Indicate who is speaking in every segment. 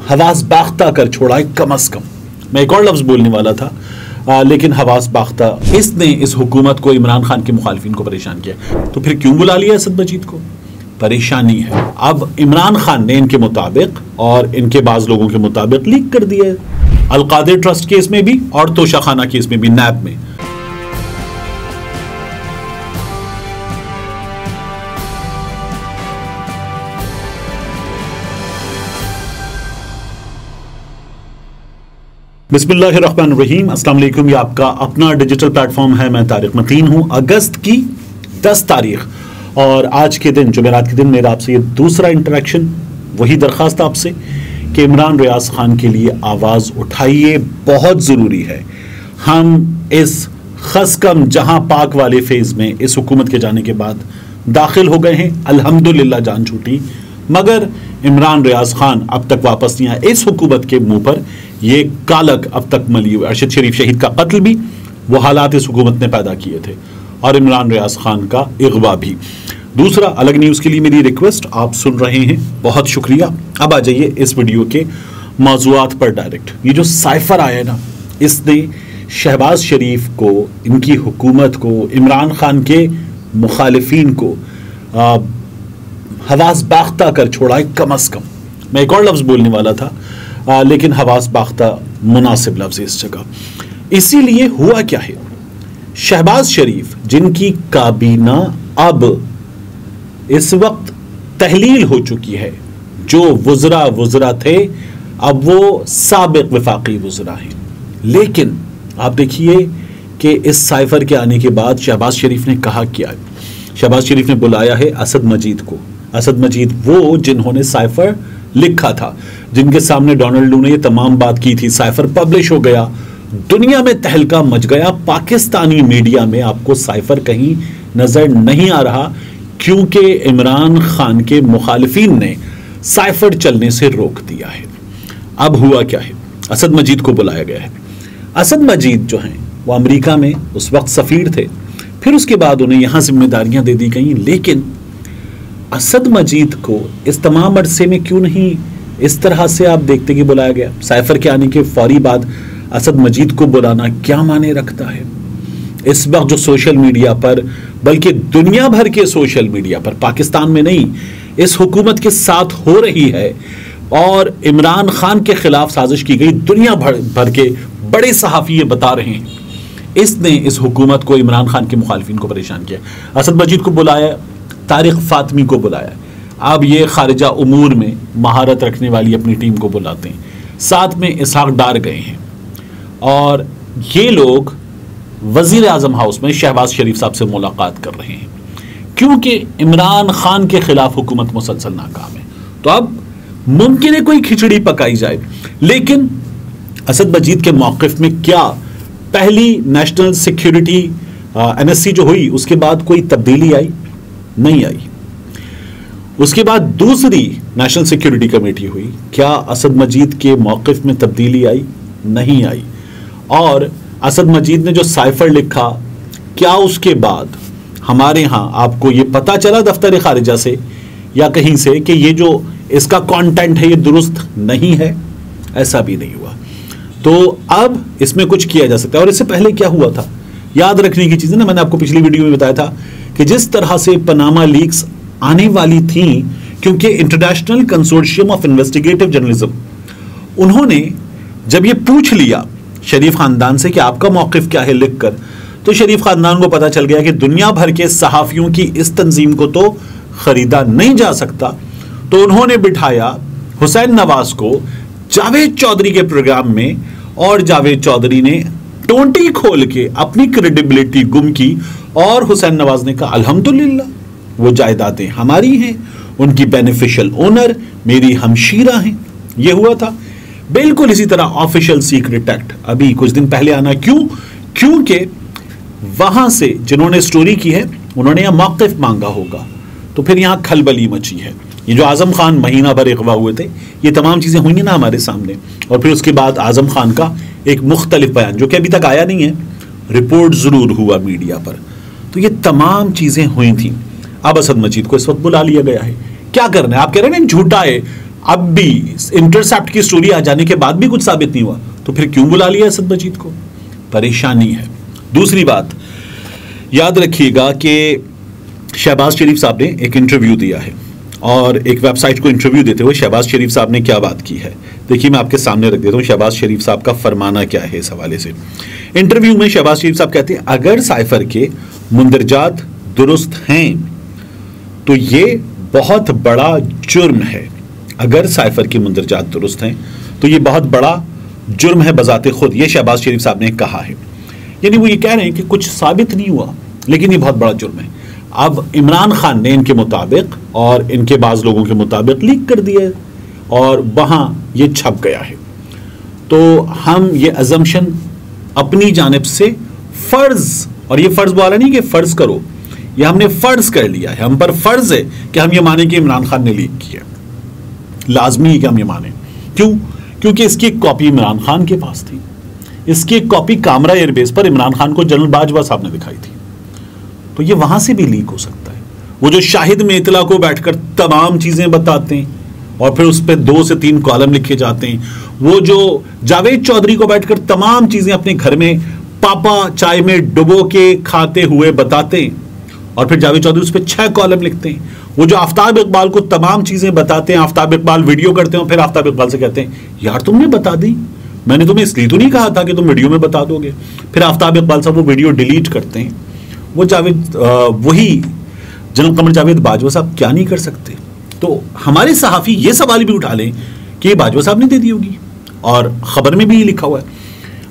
Speaker 1: हवास बाख्ता कर छोड़ा है कम अज कम। मैं एक और लफ्ज बोलने वाला था लेकिन हवास बाख्ता, इसने इस हुकूमत को, इमरान खान के मुखालिफिन को परेशान किया। तो फिर क्यों बुला लिया असद मजीद को? परेशानी है। अब इमरान खान ने इनके मुताबिक और इनके बाज लोगों के मुताबिक लीक कर दिया अलकादिर ट्रस्ट केस में भी और तोशाखाना केस में भी, नैब में। बिस्मिल्लाहिर्रहमानिर्रहीम, अस्सलाम वालेकुम। ये आपका अपना डिजिटल प्लेटफॉर्म है। मैं तारिक मतीन हूँ। अगस्त की 10 तारीख और आज के दिन, जुमेरात के दिन, मेरा आपसे ये दूसरा इंटरेक्शन, वही दरख्वास्त आपसे कि इमरान रियाज खान के लिए आवाज़ उठाइए, बहुत ज़रूरी है। हम इस खसकम जहां पाक वाले फेज़ में इस हुकूमत के जाने के बाद दाखिल हो गए हैं। अल्हम्दुलिल्लाह जान छूटी, मगर इमरान रियाज खान अब तक वापस नहीं आया। इस हुकूमत के मुंह पर ये कालक अब तक मली हुई। अरशद शरीफ शहीद का कत्ल भी वो हालात इस हुकूमत ने पैदा किए थे और इमरान रियाज खान का इग़वा भी। दूसरा, अलग न्यूज़ के लिए मेरी रिक्वेस्ट, आप सुन रहे हैं, बहुत शुक्रिया। अब आ जाइए इस वीडियो के मौज़ूआत पर डायरेक्ट। ये जो साइफर आया ना, इसने शहबाज शरीफ को, इनकी हुकूमत को, इमरान खान के मुखालिफिन को हवास बाख्ता कर छोड़ा है कम अज कम। मैं एक और लफ्ज़ बोलने वाला था लेकिन हवास बाख्ता मुनासिब लफ्ज़ इस जगह। इसीलिए हुआ क्या है, शहबाज शरीफ जिनकी काबीना अब इस वक्त तहलील हो चुकी है, जो वुज़रा थे अब वो साबिक वफाकी वुज़रा हैं। लेकिन आप देखिए कि इस साइफर के आने के बाद शहबाज शरीफ ने कहा क्या है। शहबाज शरीफ ने बुलाया है असद मजीद को। असद मजीद वो जिन्होंने साइफर लिखा था, जिनके सामने डोनाल्ड ने ये तमाम बात की थी। साइफर पब्लिश हो गया, दुनिया में तहलका मच गया। पाकिस्तानी मीडिया में आपको साइफर कहीं नजर नहीं आ रहा क्योंकि इमरान खान के मुखालिफिन ने साइफर चलने से रोक दिया है। अब हुआ क्या है, असद मजीद को बुलाया गया है। असद मजीद जो हैं वो अमेरिका में उस वक्त सफीर थे, फिर उसके बाद उन्हें यहाँ जिम्मेदारियां दे दी गई। लेकिन असद मजीद को इस तमाम अरसे में क्यों नहीं इस तरह से आप देखते कि बुलाया गया? साइफर के आने के फौरी बाद असद मजीद को बुलाना क्या माने रखता है? इस वक्त जो सोशल मीडिया पर, बल्कि दुनिया भर के सोशल मीडिया पर, पाकिस्तान में नहीं, इस हुकूमत के साथ हो रही है और इमरान खान के खिलाफ साजिश की गई, दुनिया भर के बड़े सहाफ़ी ये बता रहे हैं, इसने इस हुकूमत को, इमरान खान के मुखालिफिन को परेशान किया। असद मजीद को बुलाया, तारिक फातमी को बुलाया। अब ये खारिजा उमूर में महारत रखने वाली अपनी टीम को बुलाते हैं, साथ में इसहाक डार गए हैं और ये लोग वजीर आजम हाउस में शहबाज शरीफ साहब से मुलाकात कर रहे हैं क्योंकि इमरान खान के खिलाफ हुकूमत मुसलसल नाकाम है। तो अब मुमकिन है कोई खिचड़ी पकाई जाए। लेकिन असद मजीद के मौक़िफ़ में क्या पहली नेशनल सिक्योरिटी NSC जो हुई उसके बाद कोई तब्दीली आई? नहीं आई। उसके बाद दूसरी नेशनल सिक्योरिटी कमेटी हुई, क्या असद मजीद के मौक़िफ़ में तब्दीली आई? नहीं आई। और असद मजीद ने जो साइफर लिखा, क्या उसके बाद हमारे यहाँ आपको ये पता चला दफ्तर खारिजा से या कहीं से कि ये जो इसका कंटेंट है ये दुरुस्त नहीं है? ऐसा भी नहीं हुआ। तो अब इसमें कुछ किया जा सकता है। और इससे पहले क्या हुआ था, याद रखने की चीज़ें ना, मैंने आपको पिछली वीडियो में बताया था कि जिस तरह से पनामा लीक्स आने वाली थी, क्योंकि international consortium of investigative journalism, उन्होंने जब ये पूछ लिया शरीफ खानदान से कि आपका मौक़िफ़ क्या है लिखकर, तो शरीफ खानदान को पता चल गया कि दुनिया भर के सहाफ़ियों की इस तंजीम को तो ख़रीदा नहीं जा सकता। तो उन्होंने बिठाया हुसैन नवाज को जावेद चौधरी के प्रोग्राम में और जावेद चौधरी ने टोंटी खोल के अपनी क्रेडिबिलिटी गुम की और हुसैन नवाज ने कहा अल्हम्दुलिल्लाह वो जायदादें हमारी हैं, उनकी बेनिफिशियल ओनर मेरी हमशीरा हैं। ये हुआ था। बिल्कुल इसी तरह ऑफिशियल सीक्रेट एक्ट अभी कुछ दिन पहले आना, क्योंकि वहां से जिन्होंने स्टोरी की है उन्होंने यहां मौक़िफ़ मांगा होगा, तो फिर यहां खलबली मची है। ये जो आज़म खान महीना भर अगवा हुए थे, ये तमाम चीज़ें हुई ना हमारे सामने, और फिर उसके बाद आज़म खान का एक मुख्तलिफ बयान जो कि अभी तक आया नहीं है, रिपोर्ट ज़रूर हुआ मीडिया पर। तो ये तमाम चीज़ें हुई थी। अब असद मजीद को इस वक्त बुला लिया गया है। क्या करना है? आप कह रहे हैं झूठा है, अब भी इंटरसेप्ट की स्टोरी आ जाने के बाद भी कुछ साबित नहीं हुआ, तो फिर क्यों बुला लिया असद मजीद को? परेशानी है। दूसरी बात याद रखिएगा कि शहबाज शरीफ साहब ने एक इंटरव्यू दिया है, और एक वेबसाइट को इंटरव्यू देते हुए शहबाज शरीफ साहब ने क्या बात की है, देखिए मैं आपके सामने रख देता हूं शहबाज शरीफ साहब का फरमाना क्या है इस हवाले से। इंटरव्यू में शहबाज शरीफ साहब कहते हैं अगर साइफर के मुंदरजात दुरुस्त हैं तो ये बहुत बड़ा जुर्म है। अगर साइफर के मुंदरजात दुरुस्त हैं तो ये बहुत बड़ा जुर्म है बजाते खुद, ये शहबाज शरीफ साहब ने कहा है। यानी वो ये कह रहे हैं कि कुछ साबित नहीं हुआ लेकिन ये बहुत बड़ा जुर्म है। अब इमरान खान ने इनके मुताबिक और इनके बाज लोगों के मुताबिक लीक कर दिया है और वहां ये छप गया है। तो हम ये अजम्पशन अपनी जानिब से फर्ज, और ये फर्ज वाला नहीं कि फर्ज करो, ये हमने फर्ज कर लिया है, हम पर फर्ज है कि हम ये माने कि इमरान खान ने लीक किया, लाजमी है कि हम ये माने। क्यों? क्योंकि इसकी एक कॉपी इमरान खान के पास थी, इसकी एक कॉपी कामरा एयरबेस पर इमरान खान को जनरल बाजवा साहब ने दिखाई थी, तो ये वहां से भी लीक हो सकता है। वो जो शाहिद में इतला को बैठकर तमाम चीजें बताते हैं और फिर उस पर 2 से 3 कॉलम लिखे जाते हैं, वो जो जावेद चौधरी को बैठकर तमाम चीजें अपने घर में पापा चाय में डुबो के खाते हुए बताते हैं और फिर जावेद चौधरी उस पर 6 कॉलम लिखते हैं, वो जो आफ्ताब इकबाल को तमाम चीजें बताते हैं, आफ्ताब इकबाल वीडियो करते हैं और फिर आफ्ताब इकबाल से कहते हैं यार तुमने बता दी, मैंने तुम्हें इसलिए तो नहीं कहा था कि तुम वीडियो में बता दोगे। फिर आफ्ताब इकबाल साहब वो वीडियो डिलीट करते हैं। वो जावेद वही जनरल कमर जावेद बाजवा साहब क्या नहीं कर सकते? तो हमारे सहाफ़ी ये सवाल भी उठा लें कि ये बाजवा साहब ने दे दी होगी और खबर में भी ये लिखा हुआ है।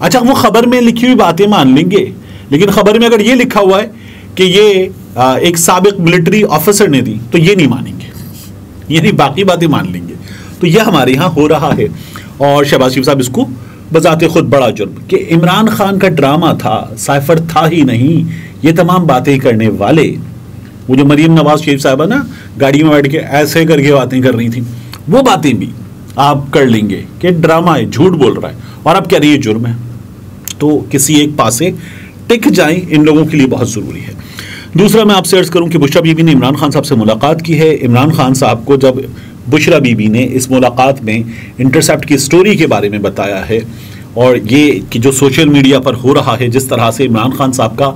Speaker 1: अच्छा, वो खबर में लिखी हुई बातें मान लेंगे, लेकिन खबर में अगर ये लिखा हुआ है कि ये एक साबिक मिलिट्री ऑफिसर ने दी तो ये नहीं मानेंगे, यानी बाकी बातें मान लेंगे। तो यह हमारे यहाँ हो रहा है और शहबाज शरीफ साहब इसको बजाते खुद बड़ा जुर्म कि इमरान खान का ड्रामा था, साइफर था ही नहीं, ये तमाम बातें करने वाले वो जो मरीम नवाज शरीफ साहबा ना गाड़ी में बैठ के ऐसे करके बातें कर रही थी, वो बातें भी आप कर लेंगे कि ड्रामा है, झूठ बोल रहा है, और आप कह रही है जुर्म है। तो किसी एक पासे टिक जाएं, इन लोगों के लिए बहुत ज़रूरी है। दूसरा मैं आपसे अर्ज करूं कि बुशरा बीबी ने इमरान खान साहब से मुलाकात की है। इमरान खान साहब को जब बुशरा बीबी ने इस मुलाकात में इंटरसेप्ट की स्टोरी के बारे में बताया है और ये कि जो सोशल मीडिया पर हो रहा है, जिस तरह से इमरान खान साहब का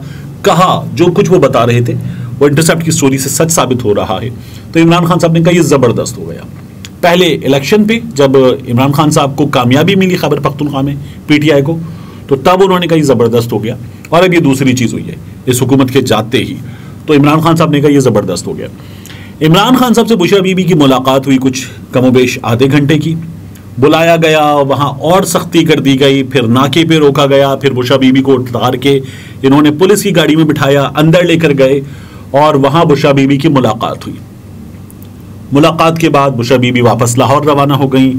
Speaker 1: कहा जो कुछ वो बता रहे थे वो इंटरसेप्ट की स्टोरी से सच साबित हो रहा है, तो इमरान खान साहब ने कहा ये ज़बरदस्त हो गया। पहले इलेक्शन पे जब इमरान खान साहब को कामयाबी मिली खैबर पख्तूनख्वा में पीटीआई को, तो तब उन्होंने कहा ये ज़बरदस्त हो गया। और अब ये दूसरी चीज़ हुई है इस हुकूमत के जाते ही, तो इमरान खान साहब ने कहा ये ज़बरदस्त हो गया। इमरान खान साहब से बुशरा बीबी की मुलाकात हुई कुछ कमोबेश आधे घंटे की, बुलाया गया, वहाँ और सख्ती कर दी गई, फिर नाके पे रोका गया, फिर बुशरा बीबी को उतार के इन्होंने पुलिस की गाड़ी में बिठाया, अंदर लेकर गए और वहाँ बुशरा बीबी की मुलाकात हुई। मुलाकात के बाद बुशरा बीबी वापस लाहौर रवाना हो गई।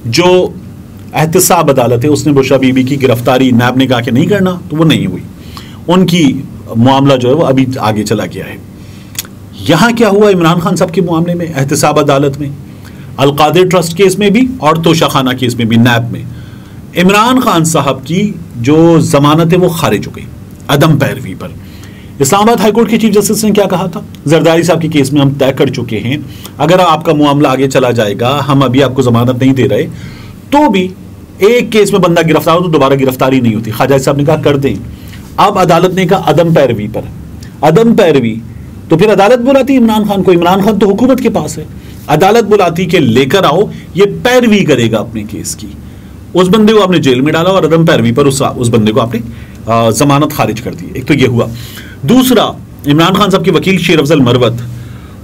Speaker 1: जो एहतसाब अदालत है उसने बुशरा बीबी की गिरफ्तारी नैब ने कहा कि नहीं करना, तो वो नहीं हुई, उनकी मामला जो है वो अभी आगे चला गया है। यहाँ क्या हुआ इमरान खान साहब के मामले में एहतसाब अदालत में, अलकादिर ट्रस्ट केस में भी और तोशाखाना केस में भी, नैब में इमरान खान साहब की जो जमानत है वो खारिज हो गई अदम पैरवी पर। इस्लामाबाद हाईकोर्ट के चीफ जस्टिस ने क्या कहा था, जरदारी साहब के केस में हम तय कर चुके हैं, अगर आपका मामला आगे चला जाएगा, हम अभी आपको जमानत नहीं दे रहे, तो भी एक केस में बंदा गिरफ्तार हो तो दोबारा गिरफ्तारी नहीं होती। ख्वाजा साहब ने कहा कर दें। अब अदालत ने कहा अदम पैरवी पर, अदम पैरवी, तो फिर अदालत बुलाती इमरान खान को, इमरान खान तो हुकूमत के पास है, अदालत बुलाती कि लेकर आओ, ये पैरवी करेगा अपने केस की। उस बंदे को आपने जेल में डाला और अदम पैरवी पर उस बंदे को आपने जमानत खारिज कर दी। एक तो ये हुआ। दूसरा, इमरान खान साहब के वकील शेर अफजल मरवत,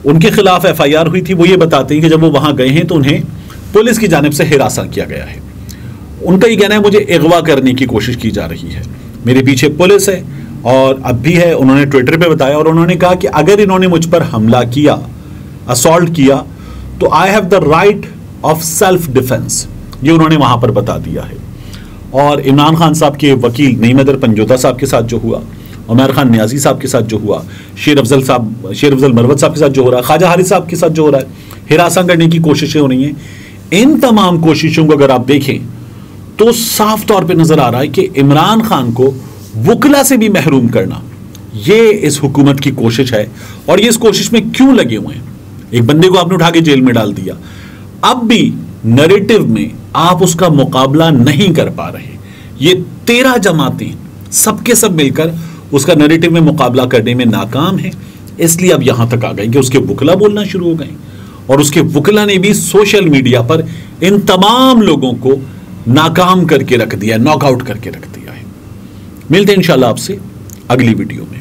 Speaker 1: उनके खिलाफ एफआईआर हुई थी। वो ये बताते हैं कि जब वो वहां गए हैं तो उन्हें पुलिस की जानिब से हिरासा किया गया है। उनका ये कहना है मुझे अगवा करने की कोशिश की जा रही है, मेरे पीछे पुलिस है और अब भी है। उन्होंने ट्विटर पे बताया और उन्होंने कहा कि अगर इन्होंने मुझ पर हमला किया, असॉल्ट किया, तो I have the right of self defence, ये उन्होंने वहां पर बता दिया है। और इमरान खान साहब के वकील नईमदर पंजोता साहब के साथ जो हुआ, उमर खान न्याजी साहब के साथ जो हुआ, शेर अफजल मरवत साहब के साथ जो हो रहा है, ख्वाजा हारिस साहब के साथ जो हो रहा है, हिरासा करने की कोशिशें हो रही हैं, इन तमाम कोशिशों को अगर आप देखें तो साफ तौर पे नजर आ रहा है कि इमरान खान को वकला से भी महरूम करना ये इस हुकूमत की कोशिश है। और ये इस कोशिश में क्यों लगे हुए हैं? एक बंदे को आपने उठा के जेल में डाल दिया, अब भी नैरेटिव में आप उसका मुकाबला नहीं कर पा रहे, ये 13 जमातें सबके सब मिलकर उसका नैरेटिव में मुकाबला करने में नाकाम है, इसलिए अब यहां तक आ गए कि उसके वकला बोलना शुरू हो गए और उसके वकला ने भी सोशल मीडिया पर इन तमाम लोगों को नाकाम करके रख दिया, नॉकआउट करके रख दिया है। मिलते हैं इंशाल्लाह आपसे अगली वीडियो में।